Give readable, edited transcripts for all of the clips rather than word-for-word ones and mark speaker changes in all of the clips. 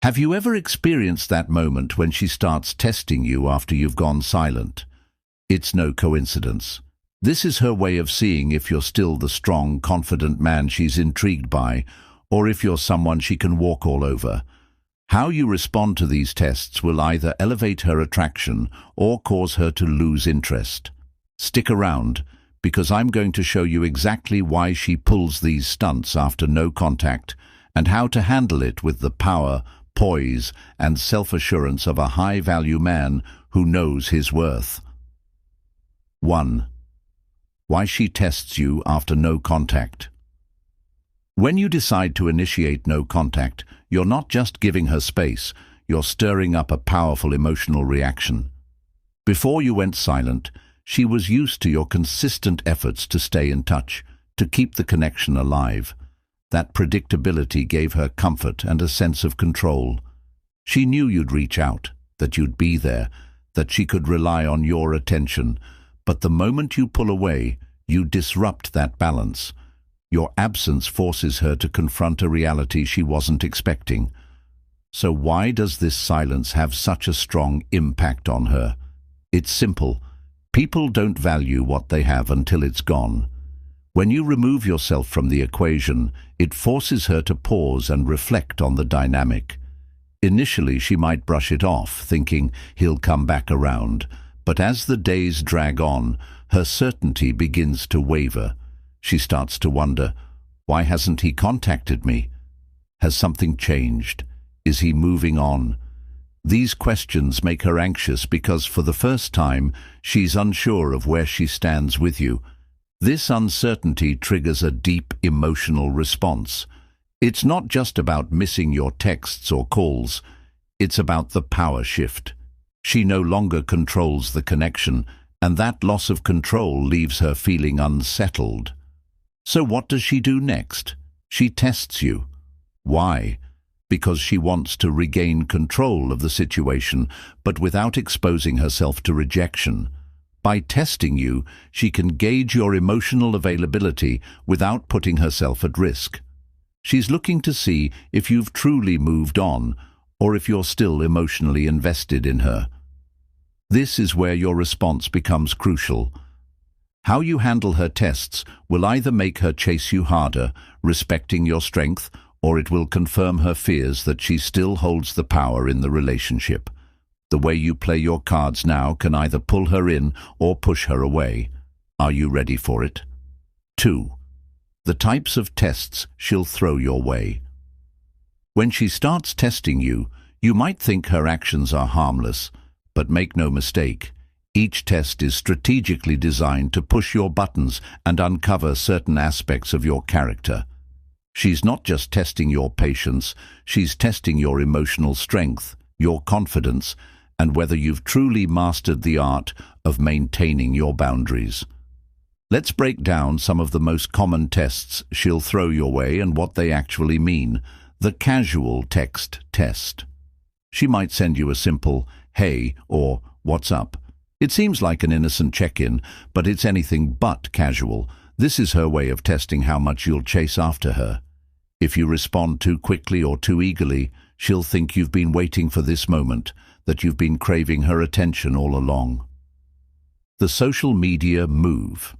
Speaker 1: Have you ever experienced that moment when she starts testing you after you've gone silent? It's no coincidence. This is her way of seeing if you're still the strong, confident man she's intrigued by, or if you're someone she can walk all over. How you respond to these tests will either elevate her attraction or cause her to lose interest. Stick around, because I'm going to show you exactly why she pulls these stunts after no contact, and how to handle it with the power, poise, and self-assurance of a high-value man who knows his worth. 1. Why she tests you after no contact. When you decide to initiate no contact, you're not just giving her space, you're stirring up a powerful emotional reaction. Before you went silent, she was used to your consistent efforts to stay in touch, to keep the connection alive. That predictability gave her comfort and a sense of control. She knew you'd reach out, that you'd be there, that she could rely on your attention. But the moment you pull away, you disrupt that balance. Your absence forces her to confront a reality she wasn't expecting. So why does this silence have such a strong impact on her? It's simple. People don't value what they have until it's gone. When you remove yourself from the equation, it forces her to pause and reflect on the dynamic. Initially, she might brush it off, thinking he'll come back around. But as the days drag on, her certainty begins to waver. She starts to wonder, why hasn't he contacted me? Has something changed? Is he moving on? These questions make her anxious because for the first time, she's unsure of where she stands with you. This uncertainty triggers a deep emotional response. It's not just about missing your texts or calls. It's about the power shift. She no longer controls the connection, and that loss of control leaves her feeling unsettled. So what does she do next? She tests you. Why? Because she wants to regain control of the situation, but without exposing herself to rejection. By testing you, she can gauge your emotional availability without putting herself at risk. She's looking to see if you've truly moved on, or if you're still emotionally invested in her. This is where your response becomes crucial. How you handle her tests will either make her chase you harder, respecting your strength, or it will confirm her fears that she still holds the power in the relationship. The way you play your cards now can either pull her in or push her away. Are you ready for it? 2. The types of tests she'll throw your way. When she starts testing you, you might think her actions are harmless, but make no mistake, each test is strategically designed to push your buttons and uncover certain aspects of your character. She's not just testing your patience, she's testing your emotional strength, your confidence, and whether you've truly mastered the art of maintaining your boundaries. Let's break down some of the most common tests she'll throw your way and what they actually mean. The casual text test. She might send you a simple, "Hey," or "What's up?" It seems like an innocent check-in, but it's anything but casual. This is her way of testing how much you'll chase after her. If you respond too quickly or too eagerly, she'll think you've been waiting for this moment, that you've been craving her attention all along. The social media move.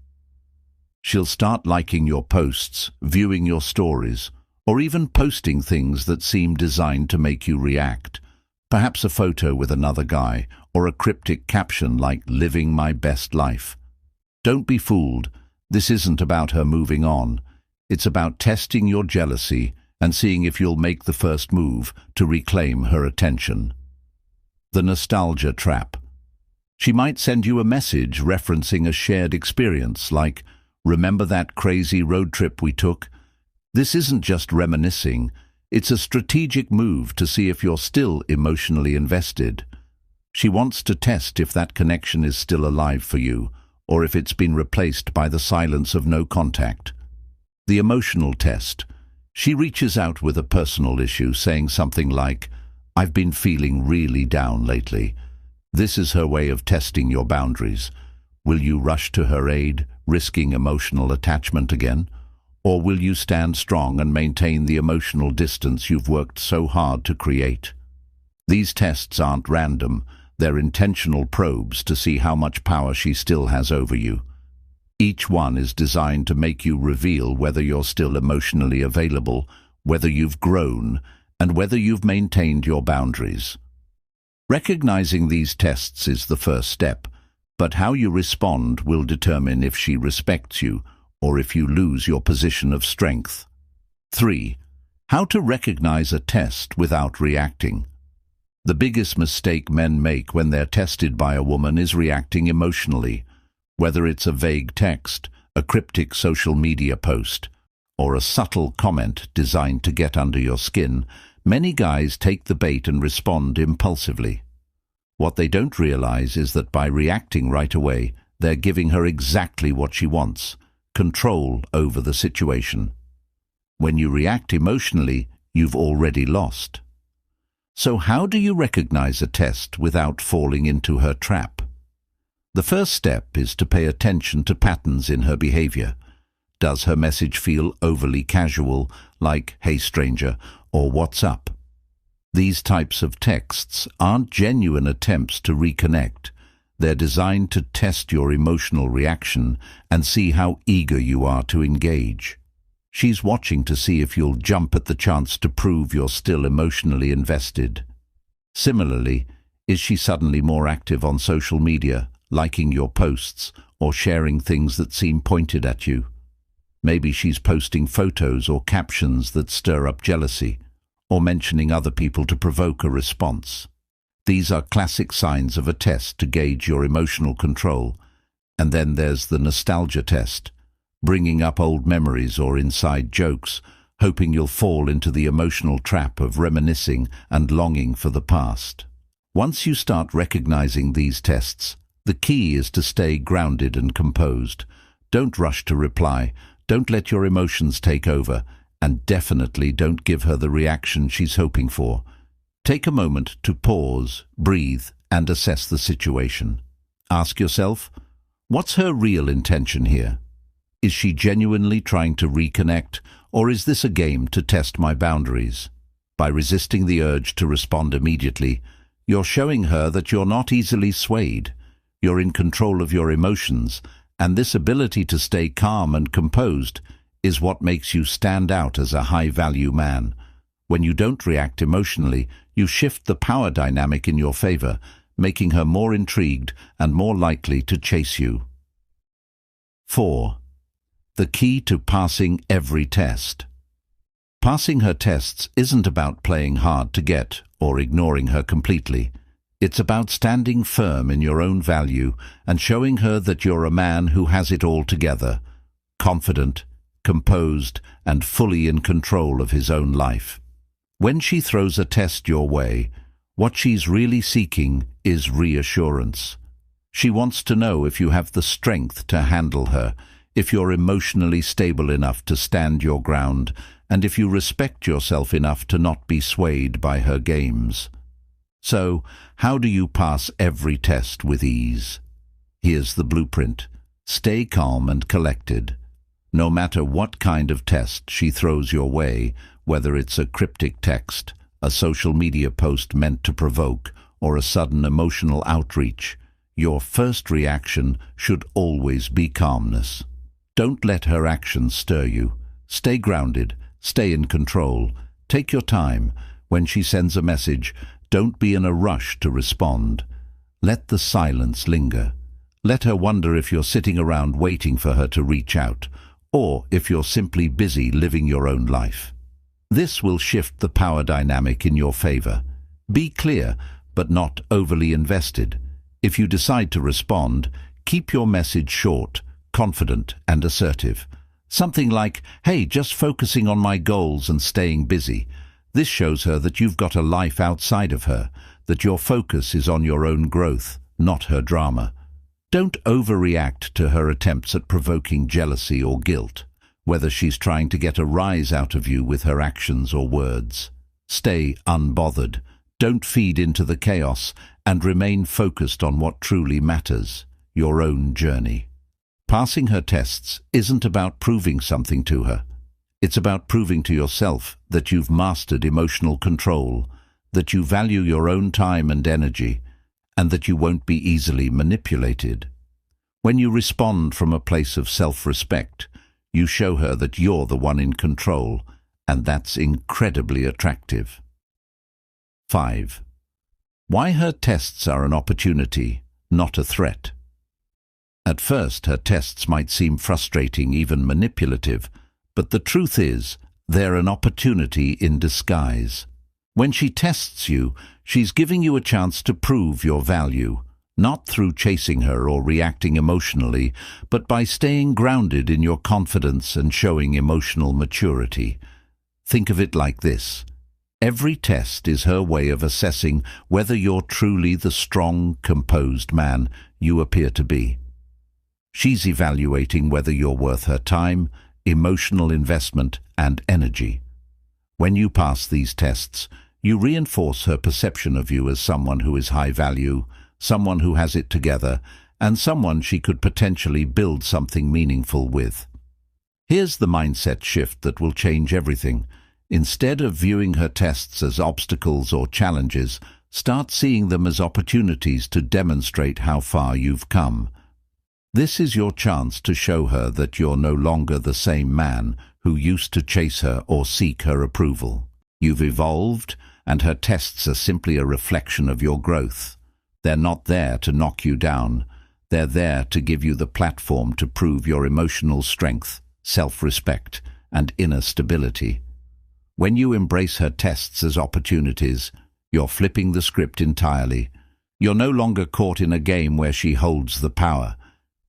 Speaker 1: She'll start liking your posts, viewing your stories, or even posting things that seem designed to make you react. Perhaps a photo with another guy, or a cryptic caption like "living my best life." Don't be fooled. This isn't about her moving on. It's about testing your jealousy and seeing if you'll make the first move to reclaim her attention. The nostalgia trap. She might send you a message referencing a shared experience like, "Remember that crazy road trip we took?" This isn't just reminiscing. It's a strategic move to see if you're still emotionally invested. She wants to test if that connection is still alive for you, or if it's been replaced by the silence of no contact. The emotional test. She reaches out with a personal issue, saying something like, "I've been feeling really down lately." This is her way of testing your boundaries. Will you rush to her aid, risking emotional attachment again? Or will you stand strong and maintain the emotional distance you've worked so hard to create? These tests aren't random. They're intentional probes to see how much power she still has over you. Each one is designed to make you reveal whether you're still emotionally available, whether you've grown, and whether you've maintained your boundaries. Recognizing these tests is the first step, but how you respond will determine if she respects you or if you lose your position of strength. 3. How to recognize a test without reacting. The biggest mistake men make when they're tested by a woman is reacting emotionally, whether it's a vague text, a cryptic social media post, or a subtle comment designed to get under your skin. Many guys take the bait and respond impulsively. What they don't realize is that by reacting right away, they're giving her exactly what she wants: control over the situation. When you react emotionally, you've already lost. So how do you recognize a test without falling into her trap? The first step is to pay attention to patterns in her behavior. Does her message feel overly casual, like "Hey stranger" or "What's up?" These types of texts aren't genuine attempts to reconnect. They're designed to test your emotional reaction and see how eager you are to engage. She's watching to see if you'll jump at the chance to prove you're still emotionally invested. Similarly, is she suddenly more active on social media, liking your posts or sharing things that seem pointed at you? Maybe she's posting photos or captions that stir up jealousy, or mentioning other people to provoke a response. These are classic signs of a test to gauge your emotional control. And then there's the nostalgia test, bringing up old memories or inside jokes, hoping you'll fall into the emotional trap of reminiscing and longing for the past. Once you start recognizing these tests, the key is to stay grounded and composed. Don't rush to reply, don't let your emotions take over, and definitely don't give her the reaction she's hoping for. Take a moment to pause, breathe, and assess the situation. Ask yourself, what's her real intention here? Is she genuinely trying to reconnect, or is this a game to test my boundaries? By resisting the urge to respond immediately, you're showing her that you're not easily swayed. You're in control of your emotions, and this ability to stay calm and composed is what makes you stand out as a high-value man. When you don't react emotionally, you shift the power dynamic in your favor, making her more intrigued and more likely to chase you. 4. The key to passing every test. Passing her tests isn't about playing hard to get or ignoring her completely. It's about standing firm in your own value and showing her that you're a man who has it all together, confident, composed, and fully in control of his own life. When she throws a test your way, what she's really seeking is reassurance. She wants to know if you have the strength to handle her, if you're emotionally stable enough to stand your ground, and if you respect yourself enough to not be swayed by her games. So, how do you pass every test with ease? Here's the blueprint. Stay calm and collected. No matter what kind of test she throws your way, whether it's a cryptic text, a social media post meant to provoke, or a sudden emotional outreach, your first reaction should always be calmness. Don't let her actions stir you. Stay grounded, stay in control, take your time. When she sends a message, don't be in a rush to respond. Let the silence linger. Let her wonder if you're sitting around waiting for her to reach out, or if you're simply busy living your own life. This will shift the power dynamic in your favor. Be clear, but not overly invested. If you decide to respond, keep your message short, confident, and assertive. Something like, "Hey, just focusing on my goals and staying busy." This shows her that you've got a life outside of her, that your focus is on your own growth, not her drama. Don't overreact to her attempts at provoking jealousy or guilt, whether she's trying to get a rise out of you with her actions or words. Stay unbothered. Don't feed into the chaos, and remain focused on what truly matters, your own journey. Passing her tests isn't about proving something to her. It's about proving to yourself that you've mastered emotional control, that you value your own time and energy, and that you won't be easily manipulated. When you respond from a place of self-respect, you show her that you're the one in control, and that's incredibly attractive. 5. Why her tests are an opportunity, not a threat. At first, her tests might seem frustrating, even manipulative, but the truth is, they're an opportunity in disguise. When she tests you, she's giving you a chance to prove your value, not through chasing her or reacting emotionally, but by staying grounded in your confidence and showing emotional maturity. Think of it like this. Every test is her way of assessing whether you're truly the strong, composed man you appear to be. She's evaluating whether you're worth her time, emotional investment, and energy. When you pass these tests, you reinforce her perception of you as someone who is high value, someone who has it together, and someone she could potentially build something meaningful with. Here's the mindset shift that will change everything. Instead of viewing her tests as obstacles or challenges, start seeing them as opportunities to demonstrate how far you've come. This is your chance to show her that you're no longer the same man who used to chase her or seek her approval. You've evolved, and her tests are simply a reflection of your growth. They're not there to knock you down. They're there to give you the platform to prove your emotional strength, self-respect, and inner stability. When you embrace her tests as opportunities, you're flipping the script entirely. You're no longer caught in a game where she holds the power.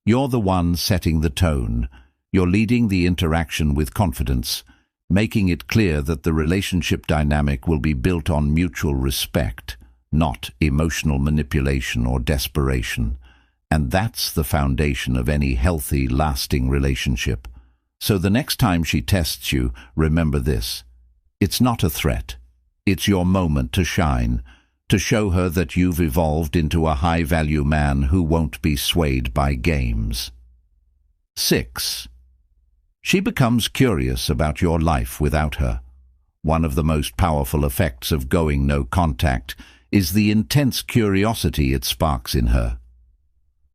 Speaker 1: You're the one setting the tone. You're leading the interaction with confidence, making it clear that the relationship dynamic will be built on mutual respect, not emotional manipulation or desperation. And that's the foundation of any healthy, lasting relationship. So the next time she tests you, remember this. It's not a threat. It's your moment to shine, to show her that you've evolved into a high-value man who won't be swayed by games. 6. She becomes curious about your life without her. One of the most powerful effects of going no contact is the intense curiosity it sparks in her.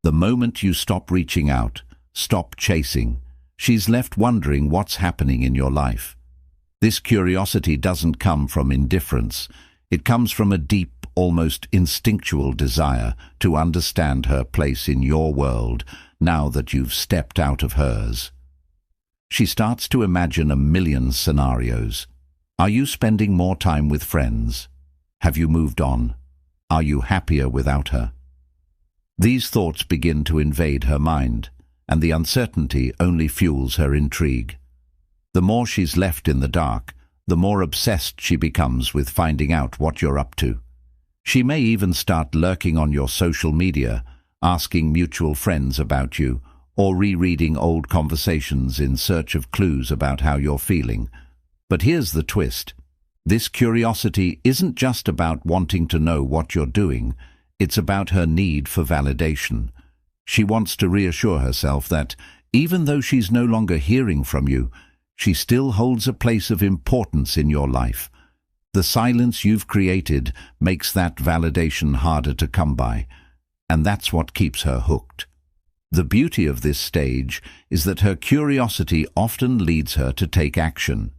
Speaker 1: The moment you stop reaching out, stop chasing, she's left wondering what's happening in your life. This curiosity doesn't come from indifference. It comes from a deep, almost instinctual desire to understand her place in your world now that you've stepped out of hers. She starts to imagine a million scenarios. Are you spending more time with friends? Have you moved on? Are you happier without her? These thoughts begin to invade her mind, and the uncertainty only fuels her intrigue. The more she's left in the dark, the more obsessed she becomes with finding out what you're up to. She may even start lurking on your social media, asking mutual friends about you, or rereading old conversations in search of clues about how you're feeling. But here's the twist. This curiosity isn't just about wanting to know what you're doing, it's about her need for validation. She wants to reassure herself that, even though she's no longer hearing from you, she still holds a place of importance in your life. The silence you've created makes that validation harder to come by, and that's what keeps her hooked. The beauty of this stage is that her curiosity often leads her to take action.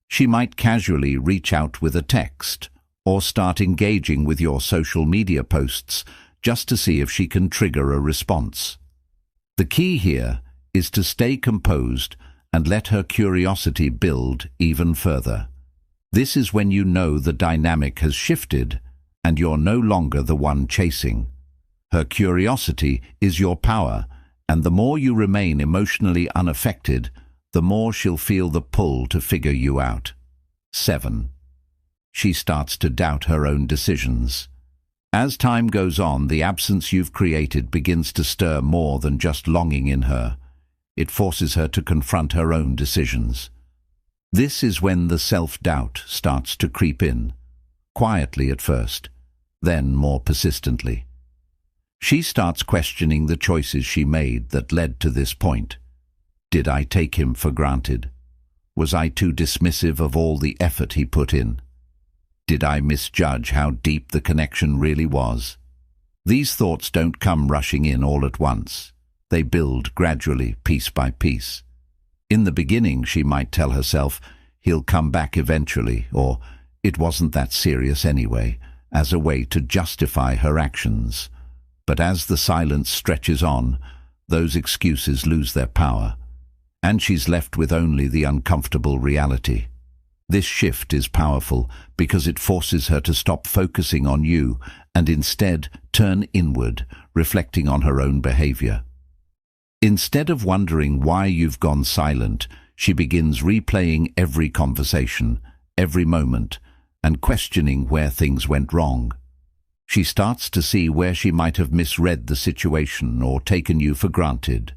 Speaker 1: She might casually reach out with a text, or start engaging with your social media posts just to see if she can trigger a response. The key here is to stay composed and let her curiosity build even further. This is when you know the dynamic has shifted and you're no longer the one chasing. Her curiosity is your power, and the more you remain emotionally unaffected, the more she'll feel the pull to figure you out. 7. She starts to doubt her own decisions. As time goes on, the absence you've created begins to stir more than just longing in her. It forces her to confront her own decisions. This is when the self-doubt starts to creep in, quietly at first, then more persistently. She starts questioning the choices she made that led to this point. Did I take him for granted? Was I too dismissive of all the effort he put in? Did I misjudge how deep the connection really was? These thoughts don't come rushing in all at once. They build gradually, piece by piece. In the beginning, she might tell herself, he'll come back eventually, or it wasn't that serious anyway, as a way to justify her actions. But as the silence stretches on, those excuses lose their power, and she's left with only the uncomfortable reality. This shift is powerful because it forces her to stop focusing on you and instead turn inward, reflecting on her own behavior. Instead of wondering why you've gone silent, she begins replaying every conversation, every moment, and questioning where things went wrong. She starts to see where she might have misread the situation or taken you for granted.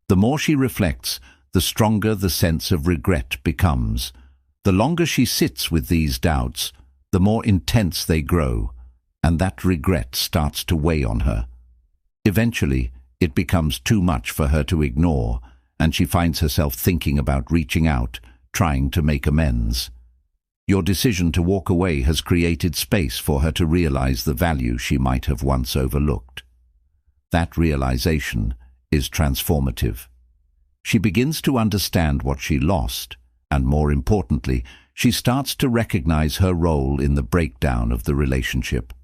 Speaker 1: The more she reflects, the stronger the sense of regret becomes. The longer she sits with these doubts, the more intense they grow, and that regret starts to weigh on her. Eventually, it becomes too much for her to ignore, and she finds herself thinking about reaching out, trying to make amends. Your decision to walk away has created space for her to realize the value she might have once overlooked. That realization is transformative. She begins to understand what she lost, and more importantly, she starts to recognize her role in the breakdown of the relationship.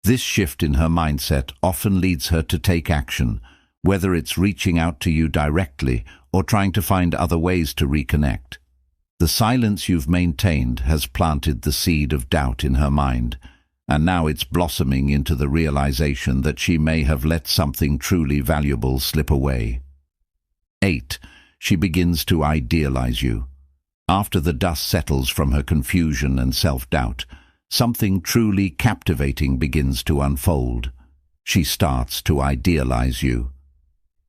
Speaker 1: This shift in her mindset often leads her to take action, whether it's reaching out to you directly or trying to find other ways to reconnect. The silence you've maintained has planted the seed of doubt in her mind, and now it's blossoming into the realization that she may have let something truly valuable slip away. 8. She begins to idealize you. After the dust settles from her confusion and self-doubt, something truly captivating begins to unfold. She starts to idealize you.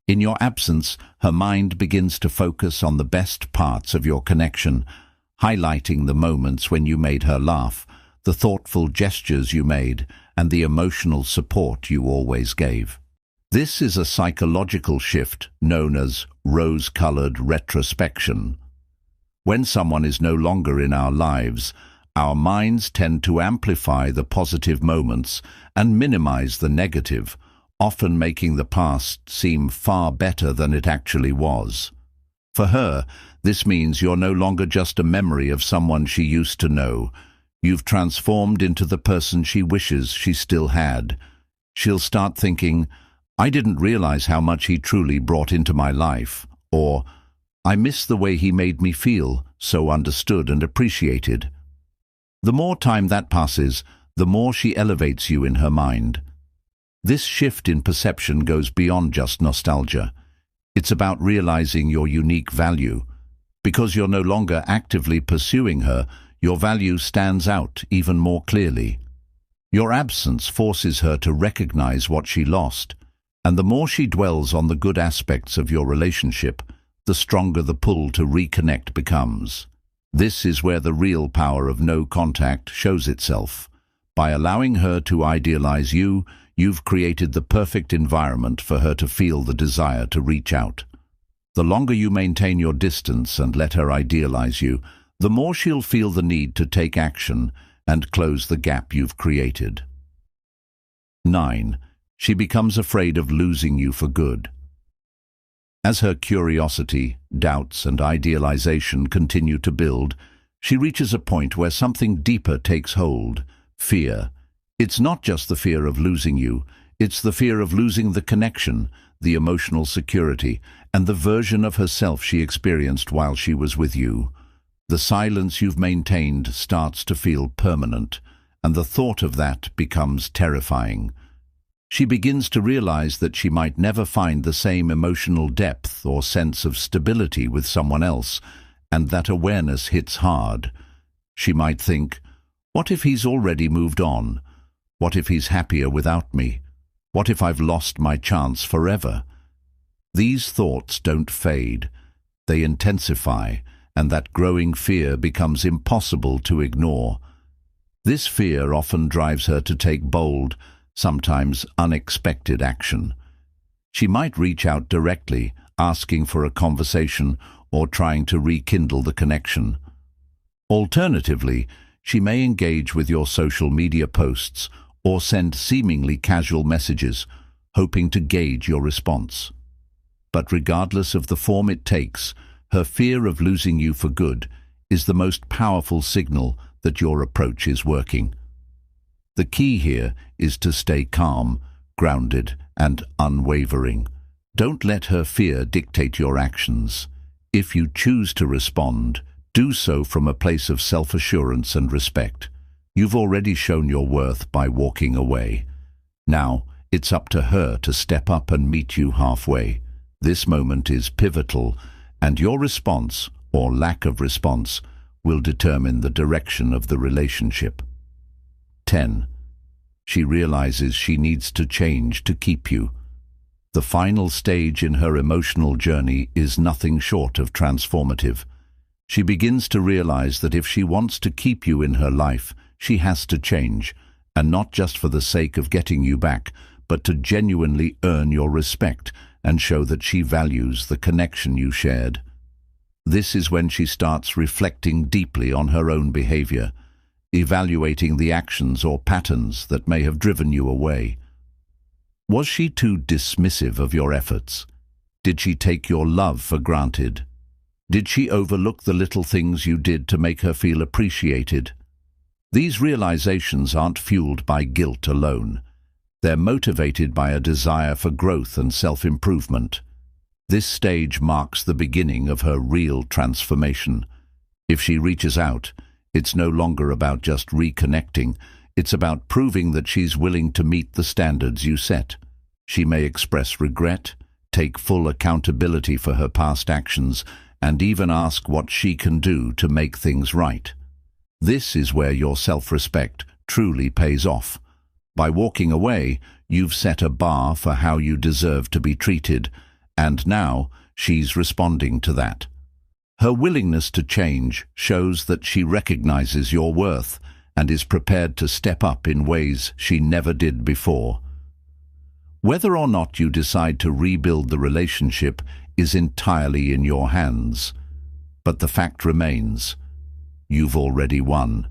Speaker 1: In your absence, her mind begins to focus on the best parts of your connection, highlighting the moments when you made her laugh, the thoughtful gestures you made, and the emotional support you always gave. This is a psychological shift known as rose-colored retrospection. When someone is no longer in our lives, our minds tend to amplify the positive moments and minimize the negative, often making the past seem far better than it actually was. For her, this means you're no longer just a memory of someone she used to know. You've transformed into the person she wishes she still had. She'll start thinking, I didn't realize how much he truly brought into my life, or I miss the way he made me feel, so understood and appreciated. The more time that passes, the more she elevates you in her mind. This shift in perception goes beyond just nostalgia. It's about realizing your unique value. Because you're no longer actively pursuing her, your value stands out even more clearly. Your absence forces her to recognize what she lost, and the more she dwells on the good aspects of your relationship, the stronger the pull to reconnect becomes. This is where the real power of no contact shows itself. By allowing her to idealize you, you've created the perfect environment for her to feel the desire to reach out. The longer you maintain your distance and let her idealize you, the more she'll feel the need to take action and close the gap you've created. 9. She becomes afraid of losing you for good. As her curiosity, doubts, and idealization continue to build, she reaches a point where something deeper takes hold: fear. It's not just the fear of losing you, it's the fear of losing the connection, the emotional security, and the version of herself she experienced while she was with you. The silence you've maintained starts to feel permanent, and the thought of that becomes terrifying. She begins to realize that she might never find the same emotional depth or sense of stability with someone else, and that awareness hits hard. She might think, what if he's already moved on? What if he's happier without me? What if I've lost my chance forever? These thoughts don't fade. They intensify, and that growing fear becomes impossible to ignore. This fear often drives her to take bold, sometimes unexpected action. She might reach out directly, asking for a conversation, or trying to rekindle the connection. Alternatively, she may engage with your social media posts or send seemingly casual messages, hoping to gauge your response. But regardless of the form it takes, her fear of losing you for good is the most powerful signal that your approach is working. The key here is to stay calm, grounded, and unwavering. Don't let her fear dictate your actions. If you choose to respond, do so from a place of self-assurance and respect. You've already shown your worth by walking away. Now, it's up to her to step up and meet you halfway. This moment is pivotal, and your response, or lack of response, will determine the direction of the relationship. 10. She realizes she needs to change to keep you. The final stage in her emotional journey is nothing short of transformative. She begins to realize that if she wants to keep you in her life, she has to change, and not just for the sake of getting you back, but to genuinely earn your respect and show that she values the connection you shared. This is when she starts reflecting deeply on her own behavior, evaluating the actions or patterns that may have driven you away. Was she too dismissive of your efforts? Did she take your love for granted? Did she overlook the little things you did to make her feel appreciated? These realizations aren't fueled by guilt alone. They're motivated by a desire for growth and self-improvement. This stage marks the beginning of her real transformation. If she reaches out, it's no longer about just reconnecting. It's about proving that she's willing to meet the standards you set. She may express regret, take full accountability for her past actions, and even ask what she can do to make things right. This is where your self-respect truly pays off. By walking away, you've set a bar for how you deserve to be treated, and now she's responding to that. Her willingness to change shows that she recognizes your worth and is prepared to step up in ways she never did before. Whether or not you decide to rebuild the relationship is entirely in your hands. But the fact remains, you've already won.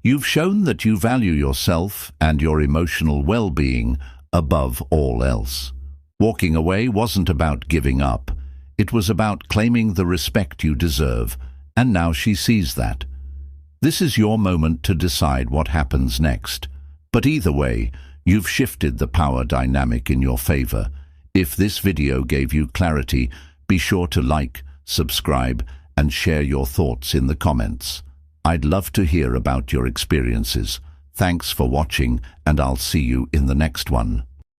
Speaker 1: You've shown that you value yourself and your emotional well-being above all else. Walking away wasn't about giving up. It was about claiming the respect you deserve, and now she sees that. This is your moment to decide what happens next. But either way, you've shifted the power dynamic in your favor. If this video gave you clarity, be sure to like, subscribe, and share your thoughts in the comments. I'd love to hear about your experiences. Thanks for watching, and I'll see you in the next one.